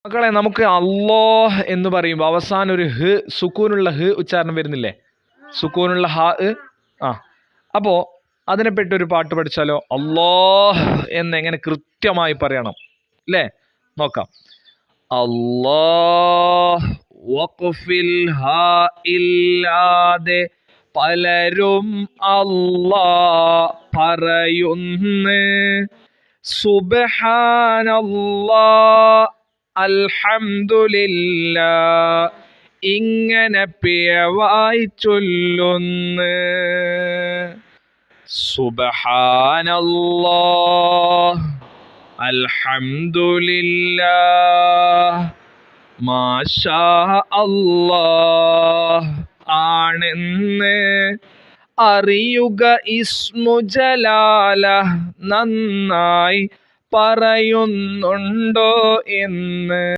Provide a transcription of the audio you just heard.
മക്കളെ, നമുക്ക് അല്ലാഹ് എന്ന് പറയുമ്പോൾ അവസാനം ഒരു ഹ്, സുക്കൂനുള്ള ഹ് ഉച്ചാരണം വരുന്നില്ലേ? സുക്കൂനുള്ള ഹാ. ആ, അപ്പോ അതിനെപ്പെട്ടൊരു പാട്ട് പഠിച്ചാലോ? അല്ലാഹ് എന്നെങ്ങനെ കൃത്യമായി പറയണം അല്ലേ? നോക്കാം. അല്ലാഹ് വഖഫിൽ ഹാ ഇല്ലാതെ പലരും അല്ലാഹ് പറയുന്നു. സുബ്ഹാനല്ലാഹ് അൽഹംദുലില്ലാഹ് ഇങ്ങനെ പിഴവായി ചൊല്ലുന്നു. സുബ്ഹാനല്ലാഹ് അൽഹംദുലില്ലാഹ് മാഷാ അല്ലാഹ് ആണെന്ന് അറിയുക. ഇസ്മു ജലാല നന്നായി പറയുന്നുണ്ടോ എന്ന്.